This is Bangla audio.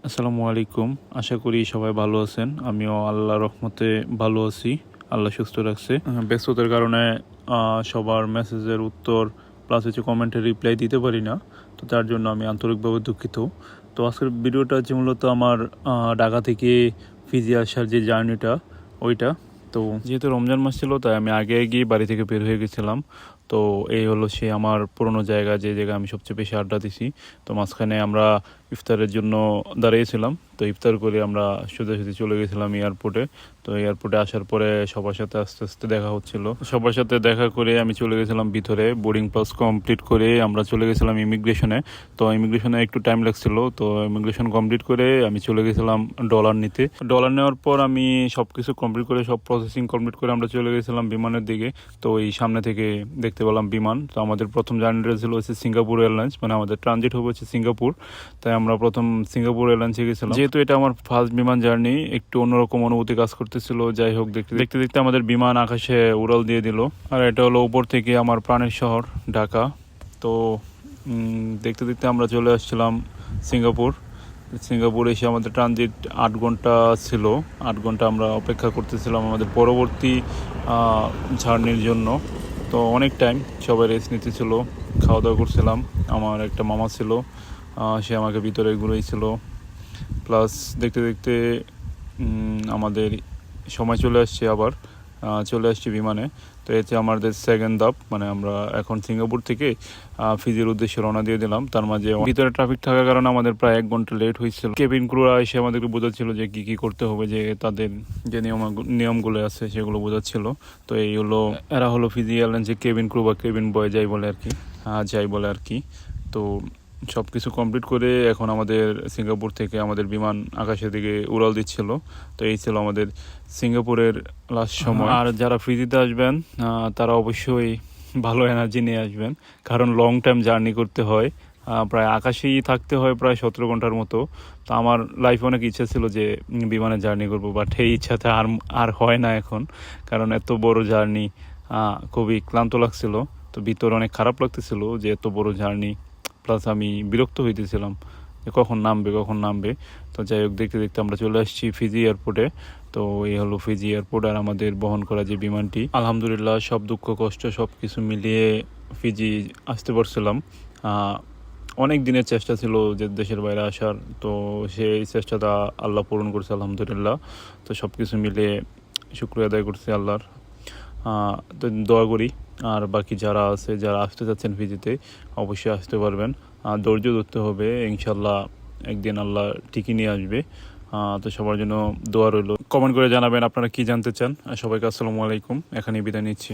আসসালামু আলাইকুম। আশা করি সবাই ভালো আছেন। আমিও আল্লাহর রহমতে ভালো আছি। আল্লাহ সুস্থ রাখছে। ব্যস্ততার কারণে সবার মেসেজের উত্তর প্লাস কমেন্টের রিপ্লাই দিতে পারি না, তো তার জন্য আমি আন্তরিকভাবে দুঃখিত। তো আজকের ভিডিওটা হচ্ছে মূলত আমার ঢাকা থেকে ফিজি আসার যে জার্নিটা ওইটা। তো যেহেতু রমজান মাস ছিল তাই আমি আগে গিয়ে বাড়ি থেকে বের হয়ে গেছিলাম। তো এই হলো সে আমার পুরনো জায়গা, যে জায়গায় আমি সবচেয়ে বেশি আড্ডা দিছি। তো মাঝখানে আমরা ইফতারের জন্য দাঁড়িয়েছিলাম। তো ইফতার করে আমরা সোজাসুজি চলে গেছিলাম এয়ারপোর্টে। তো এয়ারপোর্টে আসার পরে সবার সাথে আস্তে আস্তে দেখা হচ্ছিল। সবার সাথে দেখা করে আমি চলে গেছিলাম ভিতরে। বোর্ডিং পাস কমপ্লিট করে আমরা চলে গেছিলাম ইমিগ্রেশনে। তো ইমিগ্রেশনে একটু টাইম লাগছিল। তো ইমিগ্রেশন কমপ্লিট করে আমি চলে গেছিলাম ডলার নিতে। ডলার নেওয়ার পর আমি সব কিছু কমপ্লিট করে, সব প্রসেসিং কমপ্লিট করে আমরা চলে গেছিলাম বিমানের দিকে। তো এই সামনে থেকে দেখতে পেলাম বিমান। তো আমাদের প্রথম জার্নিটা ছিল হচ্ছে সিঙ্গাপুর এয়ারলাইন্স, মানে আমাদের ট্রানজিট হবে হচ্ছে সিঙ্গাপুর। তাই আমরা প্রথম সিঙ্গাপুর এয়ারলাইন্সে গেছিলাম। যেহেতু এটা আমার ফার্স্ট বিমান জার্নি, একটু অন্যরকম অনুভূতি কাজ করতেছিল। যাই হোক, দেখতে দেখতে দেখতে আমাদের বিমান আকাশে উড়াল দিয়ে দিল। আর এটা হলো উপর থেকে আমার প্রাণের শহর ঢাকা। তো দেখতে দেখতে আমরা চলে আসছিলাম সিঙ্গাপুর। সিঙ্গাপুরে এসে আমাদের ট্রানজিট 8 ঘন্টা ছিল। 8 ঘন্টা আমরা অপেক্ষা করতেছিলাম আমাদের পরবর্তী জার্নির জন্য। তো অনেক টাইম সবাই রেস্ট নিতেছিল, খাওয়া দাওয়া করছিলাম। আমার একটা মামা ছিল, সে আমাকে ভিতরে ঘুরেছিল। প্লাস দেখতে দেখতে আমাদের সময় চলে আসছে, আবার চলে আসছি বিমানে। তো এতে আমাদের সেকেন্ড ধাপ, মানে আমরা এখন সিঙ্গাপুর থেকে ফিজির উদ্দেশ্যে রওনা দিয়ে দিলাম। তার মাঝে ভিতরে ট্রাফিক থাকার কারণে আমাদের প্রায় 1 ঘন্টা লেট হয়েছিল। কেবিন ক্রুরা এসে আমাদেরকে বোঝাচ্ছিল যে কী কী করতে হবে, যে তাদের যে নিয়মগুলো আছে সেগুলো বোঝাচ্ছিল। তো এই হলো, এরা হলো ফিজি এয়ারলাইন্সের কেবিন ক্রু বা কেবিন বয় যাই বলে আর কি। তো সব কিছু কমপ্লিট করে এখন আমাদের সিঙ্গাপুর থেকে আমাদের বিমান আকাশের দিকে উড়াল দিচ্ছিল। তো এই ছিল আমাদের সিঙ্গাপুরের লাস্ট সময়। আর যারা ফ্রিজিতে আসবেন তারা অবশ্যই ভালো এনার্জি নিয়ে আসবেন, কারণ লং টাইম জার্নি করতে হয়। প্রায় আকাশেই থাকতে হয় প্রায় 17 ঘন্টার মতো। তো আমার লাইফে অনেক ইচ্ছা ছিল যে বিমানে জার্নি করবো, বাট এই ইচ্ছাতে আর হয় না এখন, কারণ এত বড় জার্নি খুবই ক্লান্ত লাগছিল। তো ভিতরে অনেক খারাপ লাগতেছিল যে এত বড় জার্নি, প্লাস আমি বিরক্ত হইতেছিলাম যে কখন নামবে। তো যাই হোক, দেখতে দেখতে আমরা চলে আসছি ফিজি এয়ারপোর্টে। তো এই হলো ফিজি এয়ারপোর্ট আর আমাদের বহন করা যে বিমানটি। আলহামদুলিল্লাহ, সব দুঃখ কষ্ট সব কিছু মিলিয়ে ফিজি আসতে পারছিলাম। অনেক দিনের চেষ্টা ছিল যে দেশের বাইরে আসার, তো সেই চেষ্টাটা আল্লাহ পূরণ করছে আলহামদুলিল্লাহ। তো সব কিছু মিলিয়ে শুকরিয়া আদায় করছি আল্লাহর। তো দোয়া করি আর বাকি যারা আসতে চাচ্ছেন ফিজিতে অবশ্যই আসতে পারবেন। ধৈর্য ধরতে হবে, ইনশাল্লাহ একদিন আল্লাহ ঠিকই নিয়ে আসবে। তো সবার জন্য দোয়া রইল। কমেন্ট করে জানাবেন আপনারা কি জানতে চান। সবাইকে আসসালামু আলাইকুম, এখানেই বিদায় নিচ্ছি।